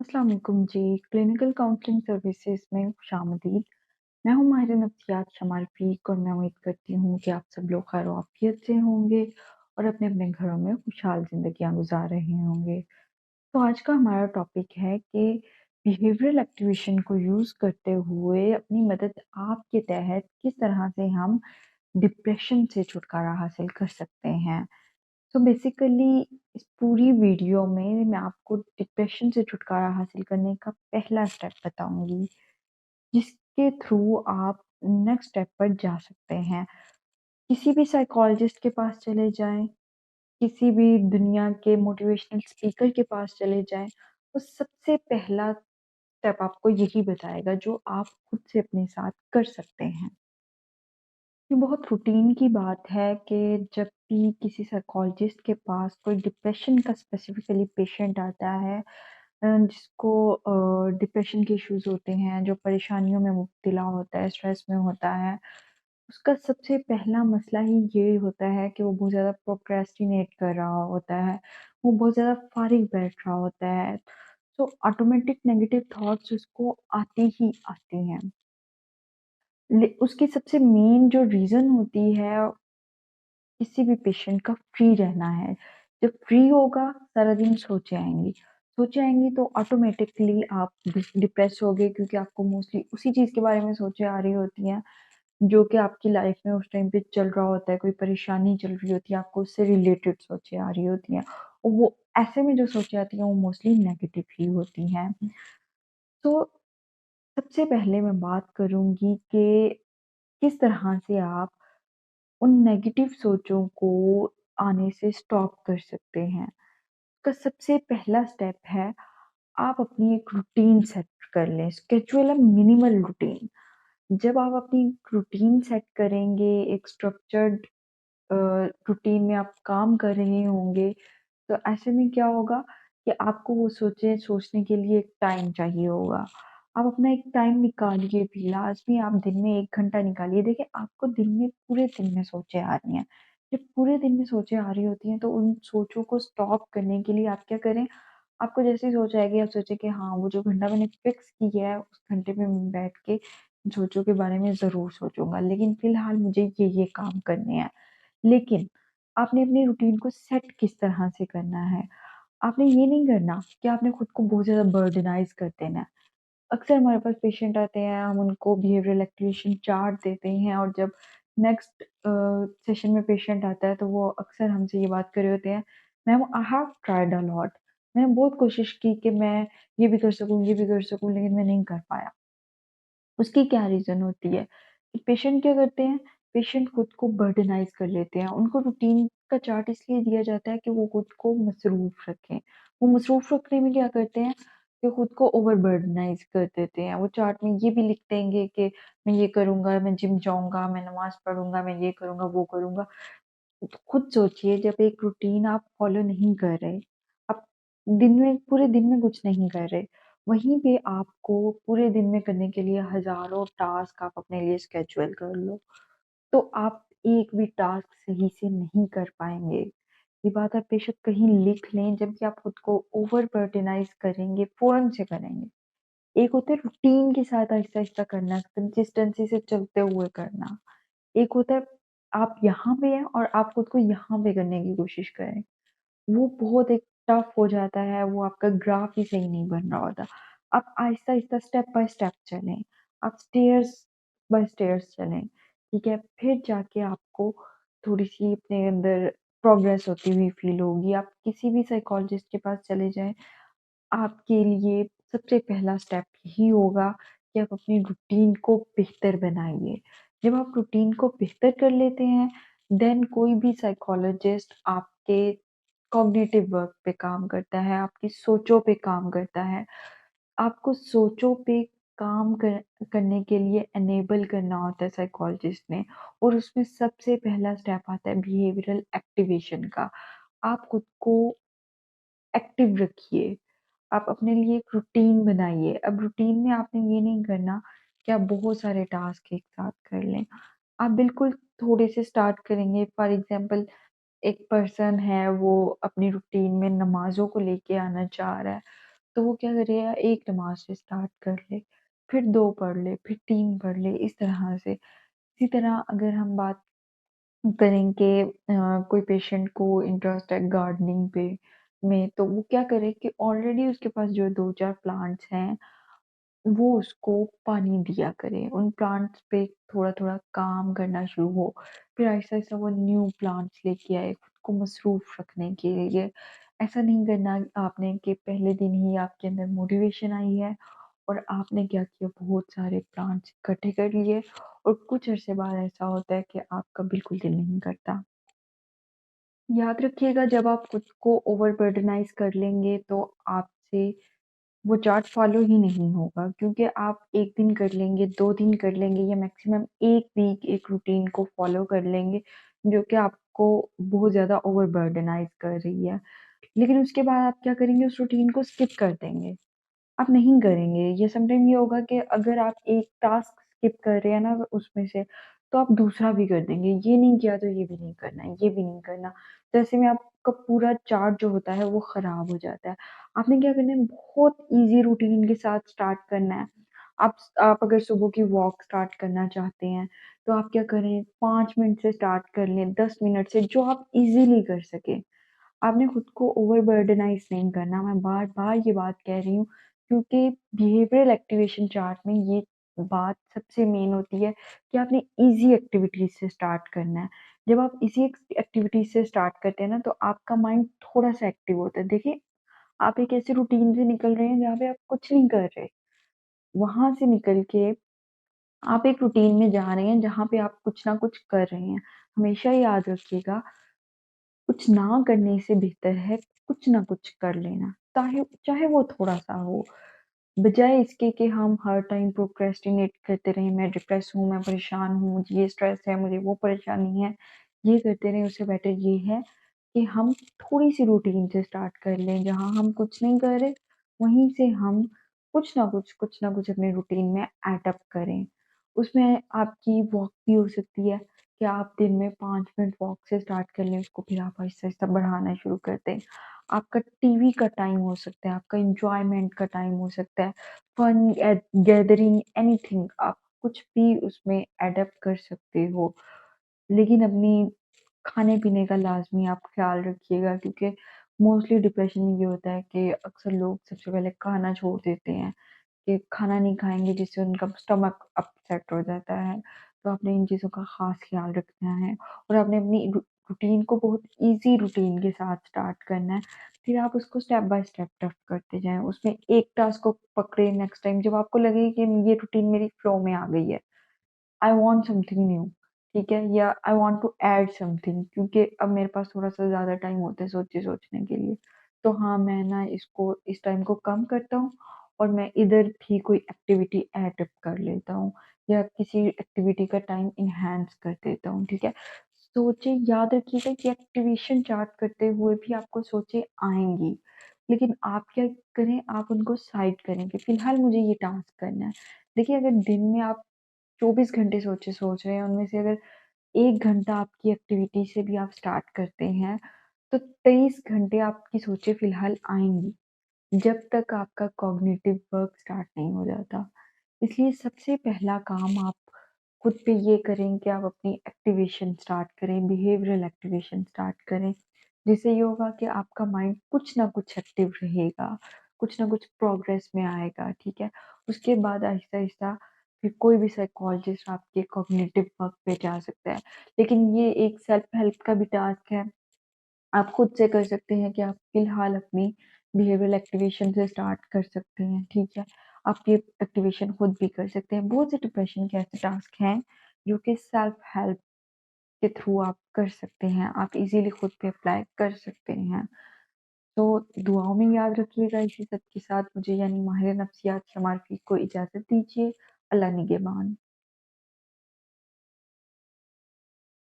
अस्सलाम वालेकुम जी, clinical counselling services में खुशामदीद। मैं हूँ माहिर नफ्सियात शमाल फ़ीक और मैं उम्मीद करती हूँ कि आप सब लोग खैर आफियत से होंगे और अपने-अपने घरों में खुशहाल ज़िंदगियाँ गुज़ार रहे होंगे। तो आज का हमारा टॉपिक है कि बिहेवियरल एक्टिवेशन को यूज़ करते हुए अपनी मदद आपके तहत किस तरह से हम डिप्रेशन से छुटकारा हासिल कर सकते हैं। तो बेसिकली इस पूरी वीडियो में मैं आपको डिप्रेशन से छुटकारा हासिल करने का पहला स्टेप बताऊंगी, जिसके थ्रू आप नेक्स्ट स्टेप पर जा सकते हैं। किसी भी साइकोलॉजिस्ट के पास चले जाएं, किसी भी दुनिया के मोटिवेशनल स्पीकर के पास चले जाएं, तो सबसे पहला स्टेप आपको यही बताएगा जो आप खुद से अपने साथ कर सकते हैं। ये बहुत रूटीन की बात है कि जब भी किसी साइकोलॉजिस्ट के पास कोई डिप्रेशन का स्पेसिफिकली पेशेंट आता है, जिसको डिप्रेशन के इश्यूज होते हैं, जो परेशानियों में मुब्तला होता है, स्ट्रेस में होता है, उसका सबसे पहला मसला ही ये होता है कि वो बहुत ज़्यादा प्रोक्रेस्टिनेट कर रहा होता है, वो बहुत ज़्यादा फारिग बैठ रहा होता है। तो ऑटोमेटिक नेगेटिव थॉट्स उसको आती ही आती हैं। उसकी सबसे मेन जो रीज़न होती है किसी भी पेशेंट का फ्री रहना है। जब फ्री होगा सारा दिन सोचे आएँगी तो ऑटोमेटिकली आप डिप्रेस होगे, क्योंकि आपको मोस्टली उसी चीज़ के बारे में सोचें आ रही होती हैं, जो कि आपकी लाइफ में उस टाइम पे चल रहा होता है, कोई परेशानी चल रही होती है, आपको उससे रिलेटेड सोचें आ रही होती हैं। और वो ऐसे में जो सोचें आती हैं वो मोस्टली नेगेटिव ही होती हैं। तो सबसे पहले मैं बात करूँगी कि किस तरह से आप उन नेगेटिव सोचों को आने से स्टॉप कर सकते हैं। का सबसे पहला स्टेप है, आप अपनी एक रूटीन सेट कर लें, स्केड्यूल अ मिनिमल रूटीन। जब आप अपनी रूटीन सेट करेंगे, एक स्ट्रक्चर्ड रूटीन में आप काम कर रहे होंगे, तो ऐसे में क्या होगा कि आपको वो सोचने के लिए एक टाइम चाहिए होगा। आप अपना एक टाइम निकालिए भी, लाज़मी आप दिन में 1 घंटा निकालिए। देखिए, आपको दिन में पूरे दिन में सोचें आ रही हैं। जब पूरे दिन में सोचें आ रही होती हैं, तो उन सोचों को स्टॉप करने के लिए आप क्या करें, आपको जैसे ही सोच आएगी, आप सोचें कि हाँ, वो जो घंटा मैंने फिक्स किया है, उस घंटे में मैं बैठ के सोचों के बारे में ज़रूर सोचूँगा, लेकिन फ़िलहाल मुझे ये काम करने हैं। लेकिन आपने अपनी रूटीन को सेट किस तरह से करना है? आपने ये नहीं करना कि आपने खुद को बहुत ज़्यादा बर्डनाइज़ कर देना है। अक्सर हमारे पास पेशेंट आते हैं, हम उनको बिहेवियरल एक्टिवेशन चार्ट देते हैं और जब नेक्स्ट सेशन में पेशेंट आता है, तो वो अक्सर हमसे ये बात कर रहे होते हैं, ma'am I have tried a lot. मैंने बहुत कोशिश की कि मैं ये भी कर सकूँ, ये भी कर सकूँ, लेकिन मैं नहीं कर पाया। उसकी क्या रीज़न होती है कि पेशेंट क्या करते हैं, पेशेंट खुद को बर्डनाइज़ कर लेते हैं। उनको रूटीन का चार्ट इसलिए दिया जाता है कि वो खुद को मसरूफ़ रखें। वो मसरूफ़ रखने में क्या करते हैं कि खुद को ओवरबर्डनाइज़ कर देते हैं। वो चार्ट में ये भी लिख देंगे कि मैं ये करूँगा, मैं जिम जाऊँगा, मैं नमाज़ पढ़ूँगा, मैं ये करूँगा, वो करूँगा। तो खुद सोचिए, जब एक रूटीन आप फ़ॉलो नहीं कर रहे, आप दिन में पूरे दिन में कुछ नहीं कर रहे, वहीं पे आपको पूरे दिन में करने के लिए हज़ारों टास्क आप अपने लिए शेड्यूल कर लो, तो आप एक भी टास्क सही से नहीं कर पाएँगे। ये बात आप बेशक कहीं लिख लें, जब भी आप खुद को ओवरबर्डनाइज़ करेंगे, फ़ौरन से करेंगे। एक होता है रूटीन के साथ आहिस्ता-आहिस्ता करना, कंसिस्टेंसी से चलते हुए करना। एक होता है आप यहाँ पे हैं और आप खुद को यहाँ पे करने की कोशिश करें। वो बहुत एक टफ हो जाता है, वो आपका ग्राफ ही सही नहीं बन रहा होता। आप आहिस्ता-आहिस्ता स्टेप बाय स्टेप चलें, आप स्टेयर्स बाय स्टेयर्स चलें, ठीक है? फिर जाके आपको थोड़ी-सी अपने अंदर प्रोग्रेस होती हुई फ़ील होगी। आप किसी भी साइकोलॉजिस्ट के पास चले जाएँ, आपके लिए सबसे पहला स्टेप यही होगा कि आप अपनी रूटीन को बेहतर बनाइए। जब आप रूटीन को बेहतर कर लेते हैं, देन कोई भी साइकोलॉजिस्ट आपके कॉग्निटिव वर्क पे काम करता है, आपकी सोचों पे काम करता है। आपको सोचों पे काम करने के लिए एनेबल करना होता है साइकोलॉजिस्ट ने, और उसमें सबसे पहला स्टेप आता है बिहेवियरल एक्टिवेशन का। आप खुद को एक्टिव रखिए। आप अपने लिए एक रूटीन बनाइए। अब रूटीन में आपने ये नहीं करना कि आप बहुत सारे टास्क एक साथ कर लें। आप बिल्कुल थोड़े से स्टार्ट करेंगे। फॉर एग्ज़ाम्पल, एक पर्सन है, वो अपनी रूटीन में नमाज़ों को लेके आना चाह रहा है। तो वो क्या करेगा, 1 नमाज़ से स्टार्ट कर ले, फिर 2 पढ़ ले, फिर 3 पढ़ ले, इस तरह से। इसी तरह अगर हम बात करें कि कोई पेशेंट को इंटरेस्ट है गार्डनिंग पे में, तो वो क्या करे कि ऑलरेडी उसके पास जो 2-4 प्लांट्स हैं, वो उसको पानी दिया करे। उन प्लांट्स पे थोड़ा-थोड़ा काम करना शुरू हो, फिर आहिस्ता-आहिस्ता वो न्यू प्लांट्स लेके आए, खुद को मसरूफ़ रखने के लिए। ऐसा नहीं करना आपने कि पहले दिन ही आपके अंदर मोटिवेशन आई है और आपने क्या किया, बहुत सारे प्लांट्स इकट्ठे कर लिए और कुछ अरसे बाद ऐसा होता है कि आपका बिल्कुल दिल नहीं करता। याद रखिएगा, जब आप खुद को ओवरबर्डनाइज़ कर लेंगे तो आपसे वो चार्ट फ़ॉलो ही नहीं होगा, क्योंकि आप 1 दिन कर लेंगे, 2 दिन कर लेंगे या मैक्सिमम 1 वीक एक रूटीन को फ़ॉलो कर लेंगे, जो कि आपको बहुत ज़्यादा ओवरबर्डनाइज़ कर रही है। लेकिन उसके बाद आप क्या करेंगे, उस रूटीन को स्किप कर देंगे। आप नहीं करेंगे। ये समटाइम ये होगा कि अगर आप एक टास्क स्किप कर रहे हैं ना उसमें से, तो आप दूसरा भी कर देंगे। ये नहीं किया तो ये भी नहीं करना है, ये भी नहीं करना। तो ऐसे में आपका पूरा चार्ट जो होता है वो खराब हो जाता है। आपने क्या करना है, बहुत ईज़ी रूटीन के साथ स्टार्ट करना है। आप अगर सुबह की वॉक स्टार्ट करना चाहते हैं, तो आप क्या करें, 5 मिनट से स्टार्ट कर लें, 10 मिनट से, जो आप ईज़िली कर सकें। आपने खुद को ओवरबर्डनाइज़ नहीं करना, मैं बार-बार ये बात कह रही हूँ, क्योंकि बिहेवियरल एक्टिवेशन चार्ट में ये बात सबसे मेन होती है कि आपने ईज़ी एक्टिविटीज़ से स्टार्ट करना है। जब आप ईज़ी एक्टिविटीज़ से स्टार्ट करते हैं ना, तो आपका माइंड थोड़ा-सा एक्टिव होता है। देखिए, आप एक ऐसे रूटीन से निकल रहे हैं जहाँ पे आप कुछ नहीं कर रहे। वहाँ से निकल के आप एक रूटीन में जा रहे हैं जहाँ पे आप कुछ ना कुछ कर रहे हैं। हमेशा याद रखिएगा, कुछ ना करने से बेहतर है कुछ ना कुछ कर लेना, चाहे चाहे वो थोड़ा-सा हो। बजाय इसके कि हम हर टाइम प्रोक्रेस्टिनेट करते रहें, मैं डिप्रेस हूँ, मैं परेशान हूँ, मुझे ये स्ट्रेस है, मुझे वो परेशानी है, ये करते रहें, उससे बेटर ये है कि हम थोड़ी-सी रूटीन से स्टार्ट कर लें, जहाँ हम कुछ नहीं कर रहे, वहीं से हम कुछ ना कुछ अपने रूटीन में एड अप करें। उसमें आपकी वॉक भी हो सकती है कि आप दिन में 5 मिनट वॉक से स्टार्ट कर लें, उसको फिर आप आहिस्ता-आहिस्ता बढ़ाना शुरू कर दें। आपका टीवी का टाइम हो सकता है, आपका एन्जॉयमेंट का टाइम हो सकता है, फन गैदरिंग एनीथिंग, आप कुछ भी उसमें एडप्ट कर सकते हो। लेकिन अपनी खाने-पीने का लाज़मी आप ख़्याल रखिएगा, क्योंकि मोस्टली डिप्रेशन में ये होता है कि अक्सर लोग सबसे पहले खाना छोड़ देते हैं। कि खाना नहीं खाएँगे जिससे उनका स्टमक अपसेट हो जाता है। तो आपने इन चीज़ों का ख़ास ख़्याल रखना है और आपने अपनी रूटीन को बहुत ईज़ी रूटीन के साथ स्टार्ट करना है। फिर आप उसको स्टेप बाय स्टेप टफ करते जाएँ। उसमें एक टास्क को पकड़े, नेक्स्ट टाइम जब आपको लगे कि ये रूटीन मेरी फ्लो में आ गई है, आई वांट समथिंग न्यू, ठीक है? या I want to add something, क्योंकि अब मेरे पास थोड़ा-सा ज़्यादा टाइम होता है सोचने के लिए। तो हाँ, मैं ना इसको इस टाइम को कम करता हूँ और मैं इधर भी कोई एक्टिविटी ऐड अप कर लेता हूँ या किसी एक्टिविटी का टाइम एनहांस कर देता हूँ, ठीक है? सोचें, याद रखिएगा कि एक्टिवेशन चार्ट करते हुए भी आपको सोचें आएँगी, लेकिन आप क्या करें, आप उनको साइड करें कि फिलहाल मुझे ये टास्क करना है। देखिए, अगर दिन में आप 24 घंटे सोच रहे हैं, उनमें से अगर 1 घंटा आपकी एक्टिविटी से भी आप स्टार्ट करते हैं, तो 23 घंटे आपकी सोचें फ़िलहाल आएँगी, जब तक आपका कॉग्निटिव वर्क स्टार्ट नहीं हो जाता। इसलिए सबसे पहला काम आप खुद पे ये करें कि आप अपनी एक्टिवेशन स्टार्ट करें, बिहेवियरल एक्टिवेशन स्टार्ट करें। जिससे ये होगा कि आपका माइंड कुछ ना कुछ एक्टिव रहेगा, कुछ ना कुछ प्रोग्रेस में आएगा, ठीक है? उसके बाद आहिस्ता-आहिस्ता फिर कोई भी साइकोलॉजिस्ट आपके कॉग्निटिव वर्क पे जा सकता है। लेकिन ये एक सेल्फ हेल्प का भी टास्क है। आप खुद से कर सकते हैं कि आप फ़िलहाल अपनी बिहेवियरल एक्टिवेशन से स्टार्ट कर सकते हैं, ठीक है? आप ये एक्टिवेशन खुद भी कर सकते हैं। बहुत से डिप्रेशन के ऐसे टास्क हैं, जो कि सेल्फ हेल्प के थ्रू आप कर सकते हैं। आप इज़िली खुद पे अप्लाई कर सकते हैं। तो दुआओं में याद रखिएगा। इसी सब के साथ मुझे यानी माहिर नफ्सियात शमारफ़ी को इजाज़त दीजिए। अल्लाह निगहबान।